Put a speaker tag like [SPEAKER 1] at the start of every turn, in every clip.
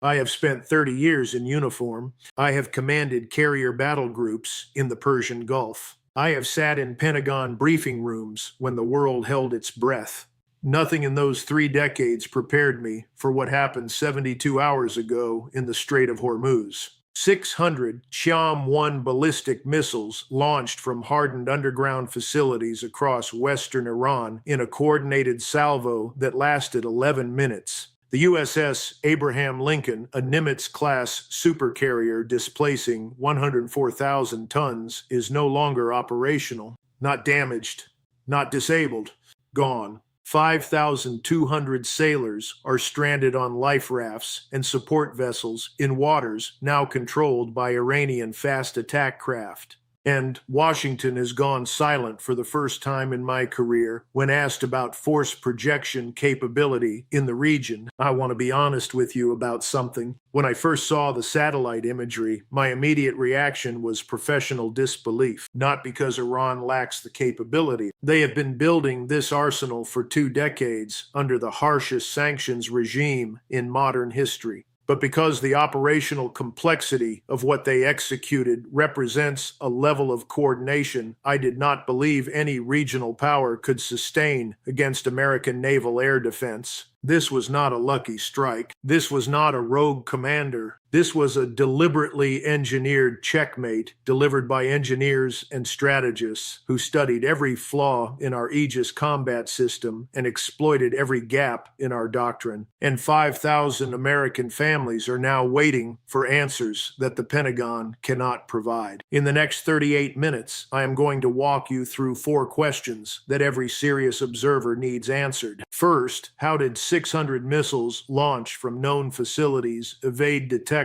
[SPEAKER 1] I have spent 30 years in uniform. I have commanded carrier battle groups in the Persian Gulf. I have sat in Pentagon briefing rooms when the world held its breath. Nothing in those 3 decades prepared me for what happened 72 hours ago in the Strait of Hormuz. 600 Qiam-1 ballistic missiles launched from hardened underground facilities across western Iran in a coordinated salvo that lasted 11 minutes. The USS Abraham Lincoln, a Nimitz-class supercarrier displacing 104,000 tons, is no longer operational. Not damaged, not disabled, gone. 5,200 sailors are stranded on life rafts and support vessels in waters now controlled by Iranian fast attack craft. And Washington has gone silent for the first time in my career when asked about force projection capability in the region. I want to be honest with you about something. When I first saw the satellite imagery, my immediate reaction was professional disbelief, not because Iran lacks the capability. They have been building this arsenal for 2 decades under the harshest sanctions regime in modern history, but because the operational complexity of what they executed represents a level of coordination I did not believe any regional power could sustain against American naval air defense. This was not a lucky strike. This was not a rogue commander. This was a deliberately engineered checkmate delivered by engineers and strategists who studied every flaw in our Aegis combat system and exploited every gap in our doctrine. And 5,000 American families are now waiting for answers that the Pentagon cannot provide. In the next 38 minutes, I am going to walk you through 4 questions that every serious observer needs answered. First, how did 600 missiles launched from known facilities evade detection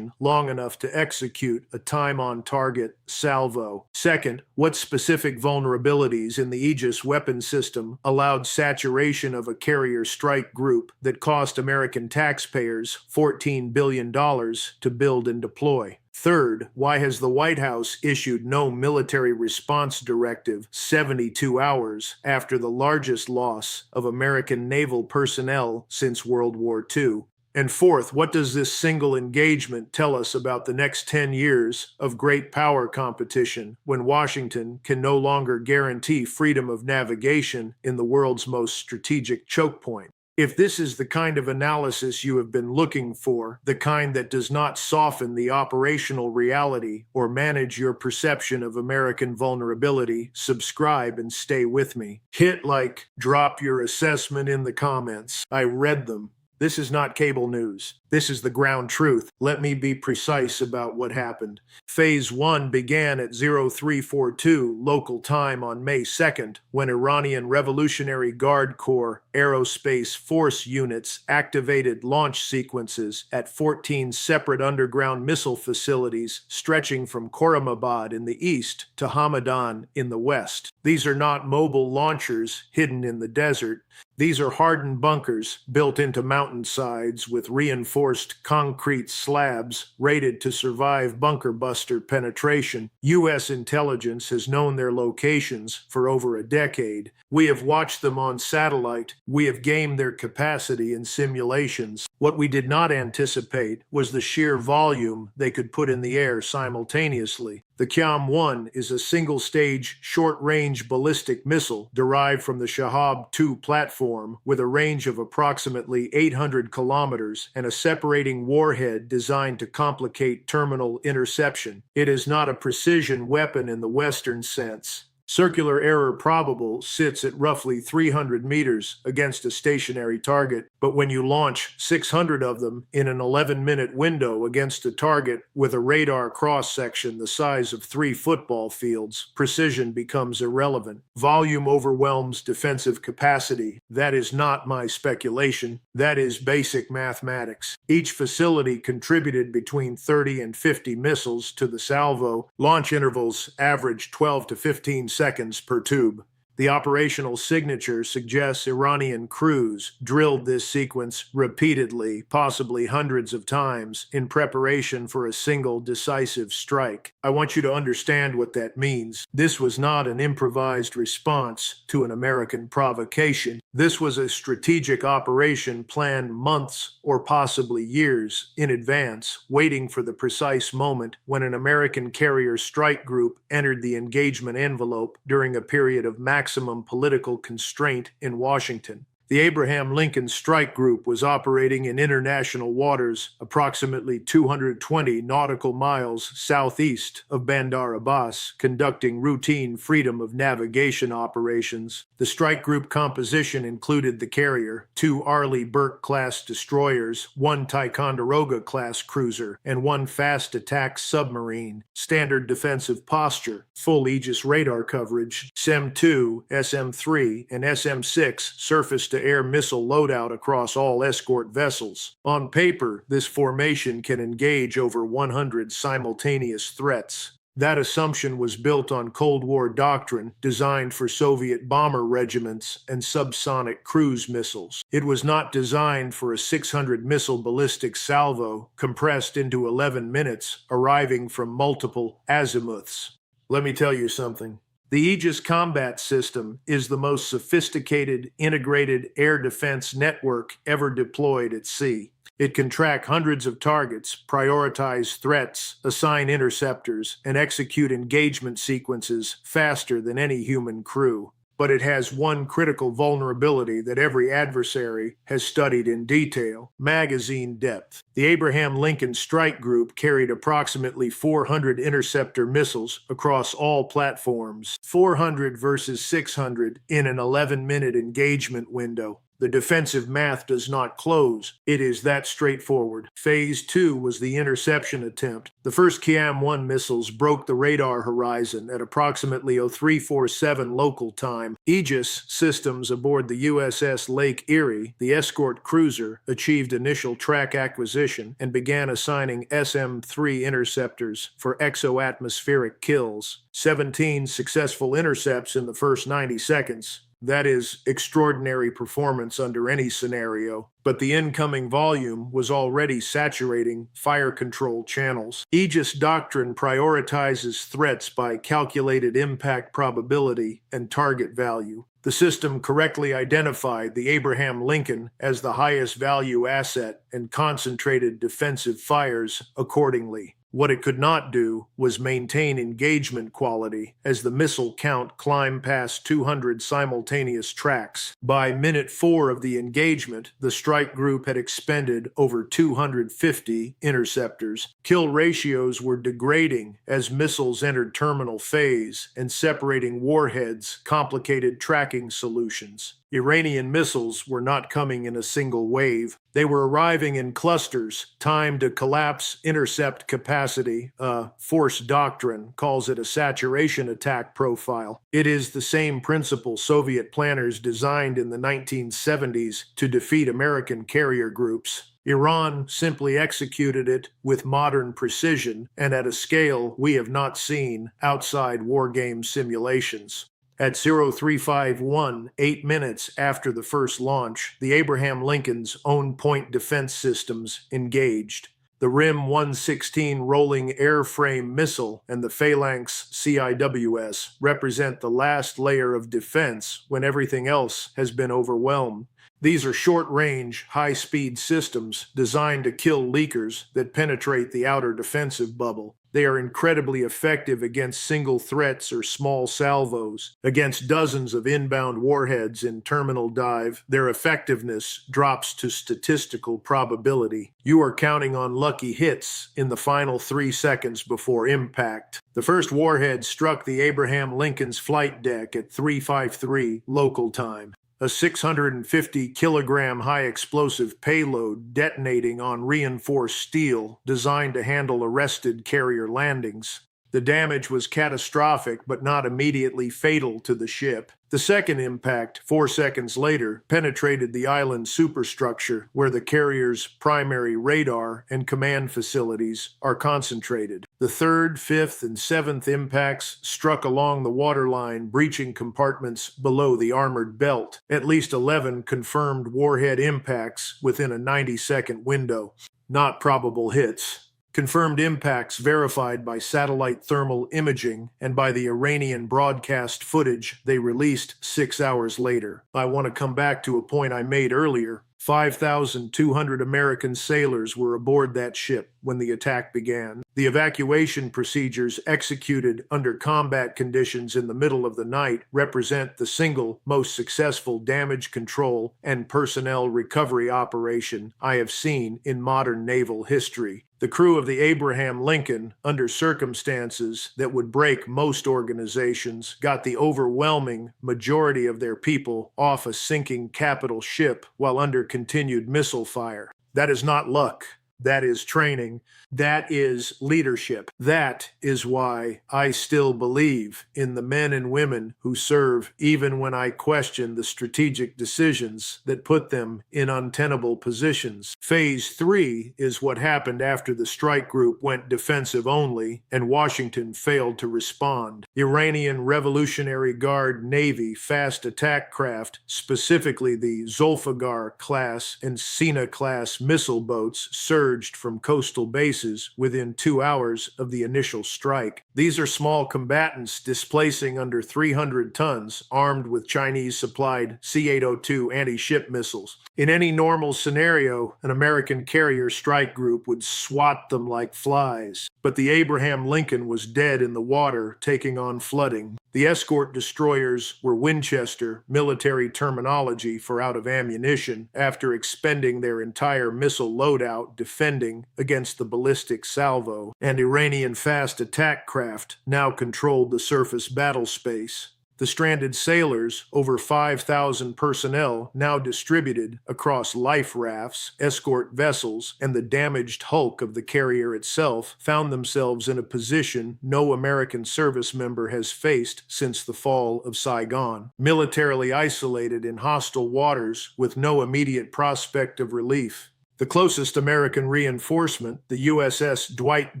[SPEAKER 1] long enough to execute a time-on-target salvo? Second, what specific vulnerabilities in the Aegis weapon system allowed saturation of a carrier strike group that cost American taxpayers $14 billion to build and deploy? Third, why has the White House issued no military response directive 72 hours after the largest loss of American naval personnel since World War II? And fourth, what does this single engagement tell us about the next 10 years of great power competition when Washington can no longer guarantee freedom of navigation in the world's most strategic choke point? If this is the kind of analysis you have been looking for, the kind that does not soften the operational reality or manage your perception of American vulnerability, subscribe and stay with me. Hit like, drop your assessment in the comments. I read them. This is not cable news. This is the ground truth. Let me be precise about what happened. Phase 1 began at 0342 local time on May 2nd, when Iranian Revolutionary Guard Corps Aerospace Force units activated launch sequences at 14 separate underground missile facilities stretching from Khorramabad in the east to Hamadan in the west. These are not mobile launchers hidden in the desert. These are hardened bunkers built into mountainsides with reinforced concrete slabs rated to survive bunker buster penetration. U.S. intelligence has known their locations for over a decade. We have watched them on satellite. We have gamed their capacity in simulations. What we did not anticipate was the sheer volume they could put in the air simultaneously. The Qiam-1 is a single-stage, short-range ballistic missile derived from the Shahab-2 platform with a range of approximately 800 kilometers and a separating warhead designed to complicate terminal interception. It is not a precision weapon in the Western sense. Circular error probable sits at roughly 300 meters against a stationary target, but when you launch 600 of them in an 11-minute window against a target with a radar cross-section the size of 3 football fields, precision becomes irrelevant. Volume overwhelms defensive capacity. That is not my speculation. That is basic mathematics. Each facility contributed between 30 and 50 missiles to the salvo. Launch intervals average 12 to 15 seconds per tube. The operational signature suggests Iranian crews drilled this sequence repeatedly, possibly hundreds of times, in preparation for a single decisive strike. I want you to understand what that means. This was not an improvised response to an American provocation. This was a strategic operation planned months or possibly years in advance, waiting for the precise moment when an American carrier strike group entered the engagement envelope during a period of maximum political constraint in Washington. The Abraham Lincoln Strike Group was operating in international waters approximately 220 nautical miles southeast of Bandar Abbas, conducting routine freedom of navigation operations. The strike group composition included the carrier, 2 Arleigh Burke-class destroyers, 1 Ticonderoga-class cruiser, and 1 fast attack submarine. Standard defensive posture, full Aegis radar coverage, SM-2, SM-3, and SM-6 surface-to-air missile loadout across all escort vessels. On paper, this formation can engage over 100 simultaneous threats. That assumption was built on Cold War doctrine designed for Soviet bomber regiments and subsonic cruise missiles. It was not designed for a 600 missile ballistic salvo compressed into 11 minutes, arriving from multiple azimuths. Let me tell you something. The Aegis combat system is the most sophisticated integrated air defense network ever deployed at sea. It can track hundreds of targets, prioritize threats, assign interceptors, and execute engagement sequences faster than any human crew. But it has one critical vulnerability that every adversary has studied in detail: magazine depth. The Abraham Lincoln Strike Group carried approximately 400 interceptor missiles across all platforms, 400 versus 600 in an 11-minute engagement window. The defensive math does not close. It is that straightforward. Phase 2 was the interception attempt. The first Qiam-1 missiles broke the radar horizon at approximately 0347 local time. Aegis systems aboard the USS Lake Erie, the escort cruiser, achieved initial track acquisition and began assigning SM-3 interceptors for exo-atmospheric kills. 17 successful intercepts in the first 90 seconds. That is extraordinary performance under any scenario, but the incoming volume was already saturating fire control channels. Aegis doctrine prioritizes threats by calculated impact probability and target value. The system correctly identified the Abraham Lincoln as the highest value asset and concentrated defensive fires accordingly. What it could not do was maintain engagement quality as the missile count climbed past 200 simultaneous tracks. By minute 4 of the engagement, the strike group had expended over 250 interceptors. Kill ratios were degrading as missiles entered terminal phase, and separating warheads complicated tracking solutions. Iranian missiles were not coming in a single wave. They were arriving in clusters, timed to collapse intercept capacity. Force doctrine calls it a saturation attack profile. It is the same principle Soviet planners designed in the 1970s to defeat American carrier groups. Iran simply executed it with modern precision and at a scale we have not seen outside wargame simulations. At 0351, 8 minutes after the first launch, the Abraham Lincoln's own point defense systems engaged. The RIM-116 rolling airframe missile and the Phalanx CIWS represent the last layer of defense when everything else has been overwhelmed. These are short-range, high-speed systems designed to kill leakers that penetrate the outer defensive bubble. They are incredibly effective against single threats or small salvos. Against dozens of inbound warheads in terminal dive, their effectiveness drops to statistical probability. You are counting on lucky hits in the final 3 seconds before impact. The first warhead struck the Abraham Lincoln's flight deck at 3:53 local time. A 650-kilogram high-explosive payload detonating on reinforced steel designed to handle arrested carrier landings. The damage was catastrophic, but not immediately fatal to the ship. The second impact, 4 seconds later, penetrated the island superstructure where the carrier's primary radar and command facilities are concentrated. The third, fifth, and seventh impacts struck along the waterline, breaching compartments below the armored belt. At least 11 confirmed warhead impacts within a 90-second window. Not probable hits. Confirmed impacts verified by satellite thermal imaging and by the Iranian broadcast footage they released 6 hours later. I want to come back to a point I made earlier. 5,200 American sailors were aboard that ship when the attack began. The evacuation procedures executed under combat conditions in the middle of the night represent the single most successful damage control and personnel recovery operation I have seen in modern naval history. The crew of the Abraham Lincoln, under circumstances that would break most organizations, got the overwhelming majority of their people off a sinking capital ship while under continued missile fire. That is not luck. That is training. That is leadership. That is why I still believe in the men and women who serve, even when I question the strategic decisions that put them in untenable positions. Phase 3 is what happened after the strike group went defensive only and Washington failed to respond. Iranian Revolutionary Guard Navy fast attack craft, specifically the Zulfiqar class and Sina class missile boats, surged from coastal bases within 2 hours of the initial strike. These are small combatants displacing under 300 tons, armed with Chinese-supplied C-802 anti-ship missiles. In any normal scenario, an American carrier strike group would swat them like flies. But the Abraham Lincoln was dead in the water, taking on flooding. The escort destroyers were Winchester, military terminology for out of ammunition, after expending their entire missile loadout defending against the ballistic salvo, and Iranian fast attack craft now controlled the surface battle space. The stranded sailors, over 5,000 personnel, now distributed across life rafts, escort vessels, and the damaged hulk of the carrier itself, found themselves in a position no American service member has faced since the fall of Saigon. Militarily isolated in hostile waters with no immediate prospect of relief. The closest American reinforcement, the USS Dwight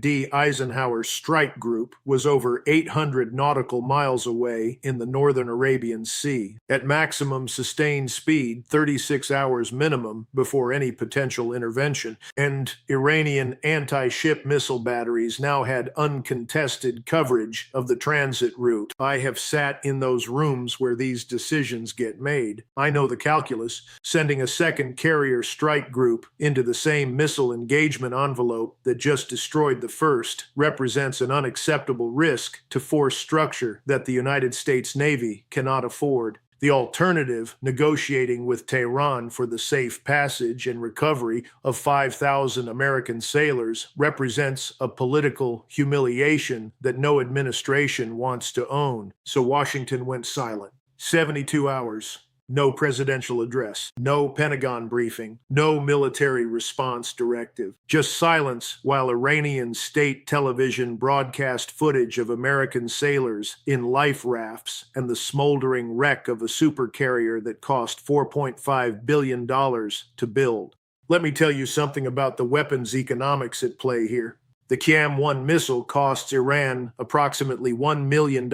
[SPEAKER 1] D. Eisenhower Strike Group, was over 800 nautical miles away in the northern Arabian Sea, at maximum sustained speed, 36 hours minimum before any potential intervention, and Iranian anti-ship missile batteries now had uncontested coverage of the transit route. I have sat in those rooms where these decisions get made. I know the calculus. Sending a second carrier strike group into the same missile engagement envelope that just destroyed the first represents an unacceptable risk to force structure that the United States Navy cannot afford. The alternative, negotiating with Tehran for the safe passage and recovery of 5,000 American sailors, represents a political humiliation that no administration wants to own. So Washington went silent. 72 hours. No presidential address, no Pentagon briefing, no military response directive. Just silence while Iranian state television broadcast footage of American sailors in life rafts and the smoldering wreck of a supercarrier that cost $4.5 billion to build. Let me tell you something about the weapons economics at play here. The Qiam-1 missile costs Iran approximately $1 million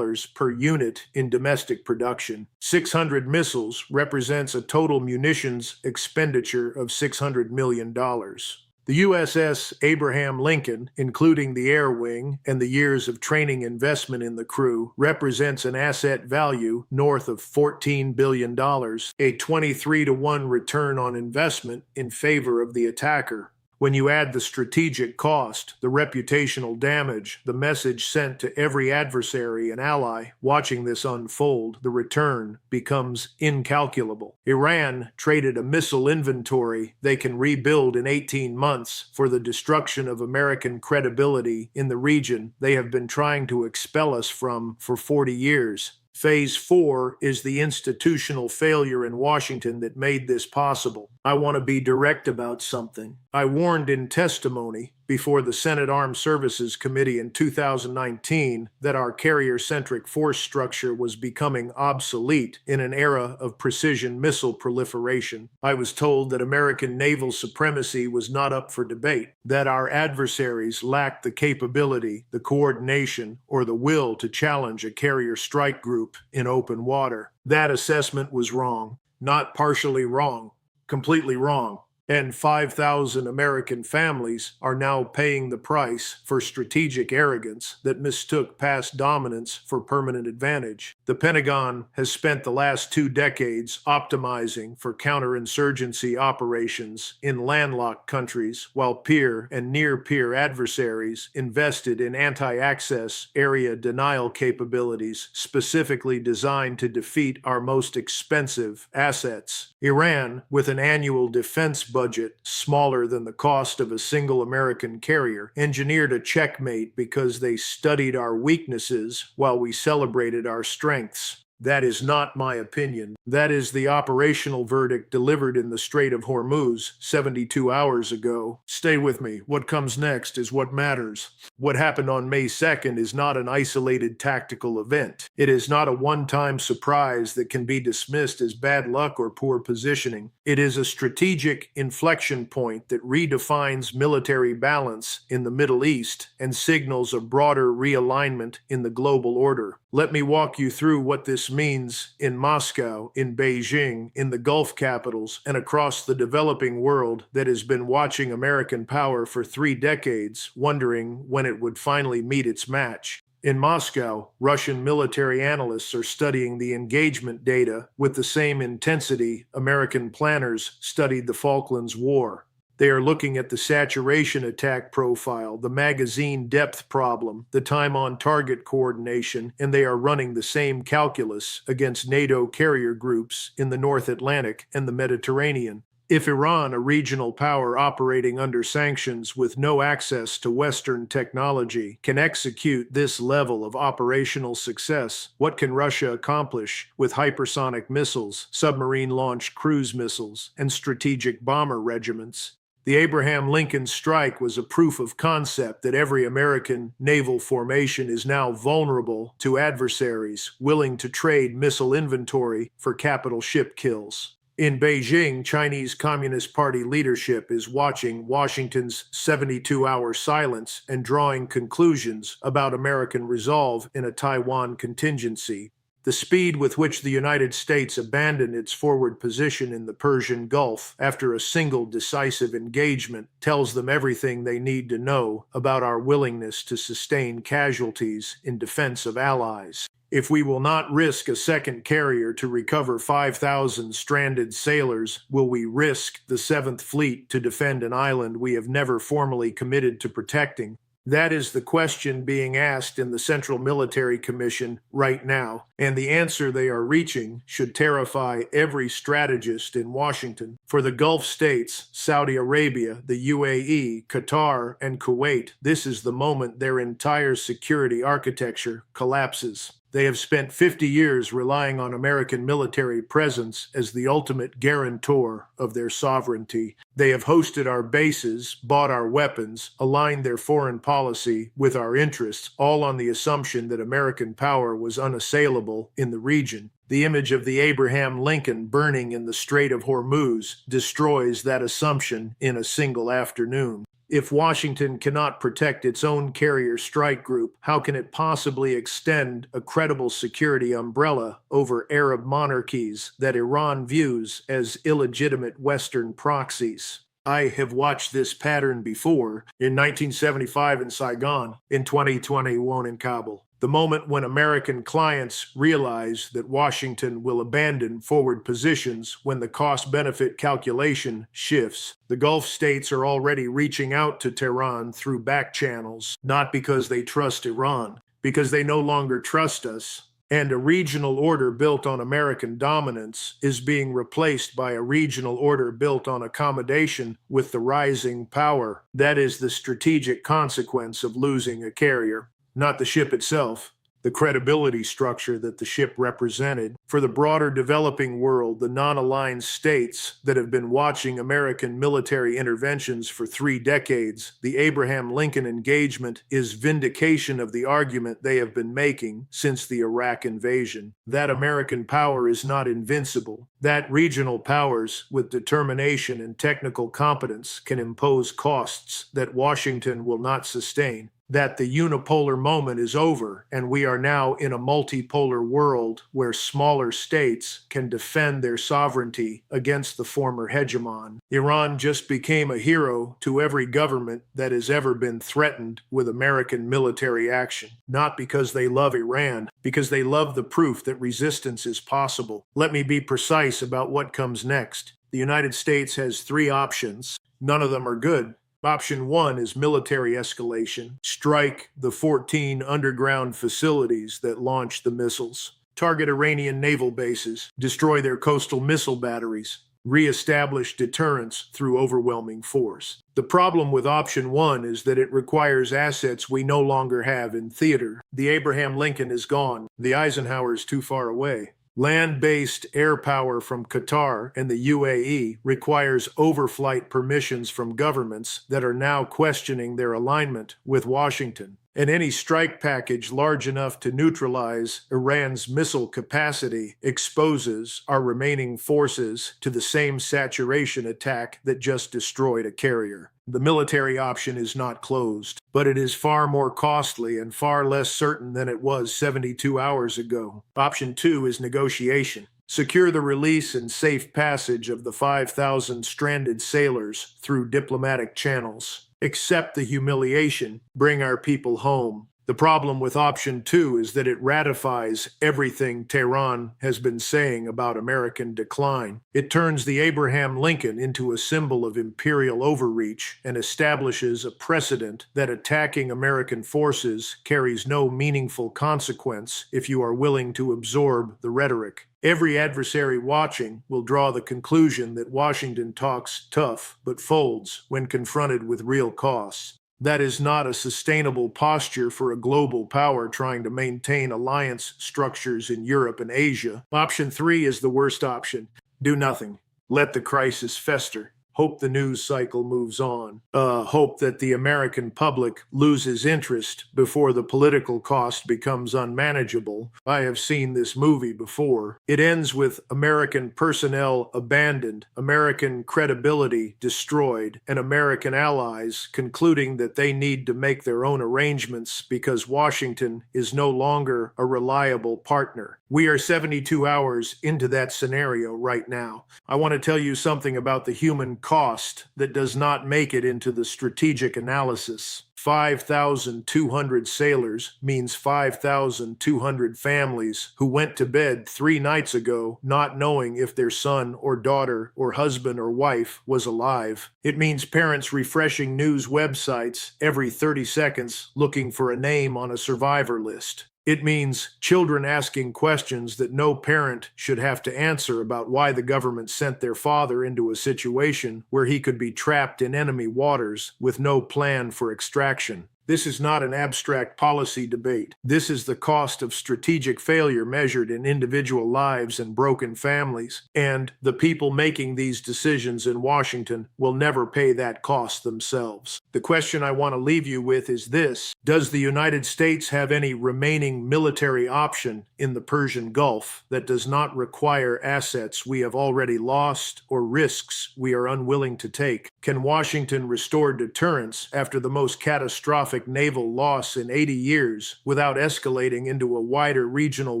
[SPEAKER 1] per unit in domestic production. 600 missiles represents a total munitions expenditure of $600 million. The USS Abraham Lincoln, including the air wing and the years of training investment in the crew, represents an asset value north of $14 billion, a 23-to-1 return on investment in favor of the attacker. When you add the strategic cost, the reputational damage, the message sent to every adversary and ally watching this unfold, the return becomes incalculable. Iran traded a missile inventory they can rebuild in 18 months for the destruction of American credibility in the region they have been trying to expel us from for 40 years. Phase 4 is the institutional failure in Washington that made this possible. I want to be direct about something. I warned in testimony before the Senate Armed Services Committee in 2019 that our carrier-centric force structure was becoming obsolete in an era of precision missile proliferation. I was told that American naval supremacy was not up for debate, that our adversaries lacked the capability, the coordination, or the will to challenge a carrier strike group in open water. That assessment was wrong, not partially wrong, completely wrong. And 5,000 American families are now paying the price for strategic arrogance that mistook past dominance for permanent advantage. The Pentagon has spent the last 2 decades optimizing for counterinsurgency operations in landlocked countries, while peer and near-peer adversaries invested in anti-access area denial capabilities specifically designed to defeat our most expensive assets. Iran, with an annual defense budget smaller than the cost of a single American carrier, engineered a checkmate because they studied our weaknesses while we celebrated our strengths. That is not my opinion. That is the operational verdict delivered in the Strait of Hormuz 72 hours ago. Stay with me. What comes next is what matters. What happened on May 2nd is not an isolated tactical event. It is not a one-time surprise that can be dismissed as bad luck or poor positioning. It is a strategic inflection point that redefines military balance in the Middle East and signals a broader realignment in the global order. Let me walk you through what this means in Moscow, in Beijing, in the Gulf capitals, and across the developing world that has been watching American power for 3 decades, wondering when it would finally meet its match. In Moscow, Russian military analysts are studying the engagement data with the same intensity American planners studied the Falklands War. They are looking at the saturation attack profile, the magazine depth problem, the time on target coordination, and they are running the same calculus against NATO carrier groups in the North Atlantic and the Mediterranean. If Iran, a regional power operating under sanctions with no access to Western technology, can execute this level of operational success, what can Russia accomplish with hypersonic missiles, submarine-launched cruise missiles, and strategic bomber regiments? The Abraham Lincoln strike was a proof of concept that every American naval formation is now vulnerable to adversaries willing to trade missile inventory for capital ship kills. In Beijing, Chinese Communist Party leadership is watching Washington's 72-hour silence and drawing conclusions about American resolve in a Taiwan contingency. The speed with which the United States abandoned its forward position in the Persian Gulf after a single decisive engagement tells them everything they need to know about our willingness to sustain casualties in defense of allies. If we will not risk a second carrier to recover 5,000 stranded sailors, will we risk the 7th Fleet to defend an island we have never formally committed to protecting? That is the question being asked in the Central Military Commission right now, and the answer they are reaching should terrify every strategist in Washington. For the Gulf states, Saudi Arabia, the UAE, Qatar, and Kuwait, this is the moment their entire security architecture collapses. They have spent 50 years relying on American military presence as the ultimate guarantor of their sovereignty. They have hosted our bases, bought our weapons, aligned their foreign policy with our interests, all on the assumption that American power was unassailable in the region. The image of the Abraham Lincoln burning in the Strait of Hormuz destroys that assumption in a single afternoon. If Washington cannot protect its own carrier strike group, how can it possibly extend a credible security umbrella over Arab monarchies that Iran views as illegitimate Western proxies? I have watched this pattern before, in 1975 in Saigon, in 2021 in Kabul. The moment when American clients realize that Washington will abandon forward positions when the cost-benefit calculation shifts. The Gulf states are already reaching out to Tehran through back channels, not because they trust Iran, because they no longer trust us. And a regional order built on American dominance is being replaced by a regional order built on accommodation with the rising power. That is the strategic consequence of losing a carrier. Not the ship itself, the credibility structure that the ship represented. For the broader developing world, the non-aligned states that have been watching American military interventions for 3 decades, the Abraham Lincoln engagement is vindication of the argument they have been making since the Iraq invasion. That American power is not invincible. That regional powers with determination and technical competence can impose costs that Washington will not sustain. That the unipolar moment is over and we are now in a multipolar world where smaller states can defend their sovereignty against the former hegemon. Iran just became a hero to every government that has ever been threatened with American military action. Not because they love Iran, because they love the proof that resistance is possible. Let me be precise about what comes next. The United States has 3 options. None of them are good. Option 1 is military escalation. Strike the 14 underground facilities that launch the missiles. Target Iranian naval bases. Destroy their coastal missile batteries. Re-establish deterrence through overwhelming force. The problem with Option 1 is that it requires assets we no longer have in theater. The Abraham Lincoln is gone. The Eisenhower is too far away. Land-based air power from Qatar and the UAE requires overflight permissions from governments that are now questioning their alignment with Washington. And any strike package large enough to neutralize Iran's missile capacity exposes our remaining forces to the same saturation attack that just destroyed a carrier. The military option is not closed, but it is far more costly and far less certain than it was 72 hours ago. Option 2 is negotiation. Secure the release and safe passage of the 5,000 stranded sailors through diplomatic channels. Accept the humiliation, bring our people home. The problem with Option 2 is that it ratifies everything Tehran has been saying about American decline. It turns the Abraham Lincoln into a symbol of imperial overreach and establishes a precedent that attacking American forces carries no meaningful consequence if you are willing to absorb the rhetoric. Every adversary watching will draw the conclusion that Washington talks tough but folds when confronted with real costs. That is not a sustainable posture for a global power trying to maintain alliance structures in Europe and Asia. Option 3 is the worst option. Do nothing. Let the crisis fester. Hope the news cycle moves on. Hope that the American public loses interest before the political cost becomes unmanageable. I have seen this movie before. It ends with American personnel abandoned, American credibility destroyed, and American allies concluding that they need to make their own arrangements because Washington is no longer a reliable partner. We are 72 hours into that scenario right now. I want to tell you something about the human cost that does not make it into the strategic analysis. 5,200 sailors means 5,200 families who went to bed 3 nights ago not knowing if their son or daughter or husband or wife was alive. It means parents refreshing news websites every 30 seconds looking for a name on a survivor list. It means children asking questions that no parent should have to answer about why the government sent their father into a situation where he could be trapped in enemy waters with no plan for extraction. This is not an abstract policy debate. This is the cost of strategic failure measured in individual lives and broken families. And the people making these decisions in Washington will never pay that cost themselves. The question I want to leave you with is this: does the United States have any remaining military option in the Persian Gulf that does not require assets we have already lost or risks we are unwilling to take? Can Washington restore deterrence after the most catastrophic naval loss in 80 years without escalating into a wider regional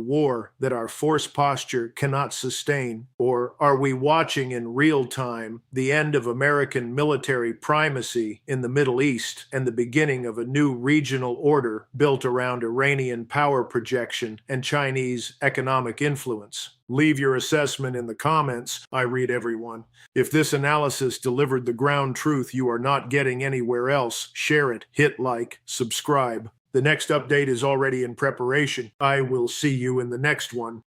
[SPEAKER 1] war that our force posture cannot sustain? Or are we watching in real time the end of American military primacy in the Middle East and the beginning of a new regional order built around Iranian power projection and Chinese economic influence? Leave your assessment in the comments. I read everyone. If this analysis delivered the ground truth you are not getting anywhere else, share it, hit like, subscribe. The next update is already in preparation. I will see you in the next one.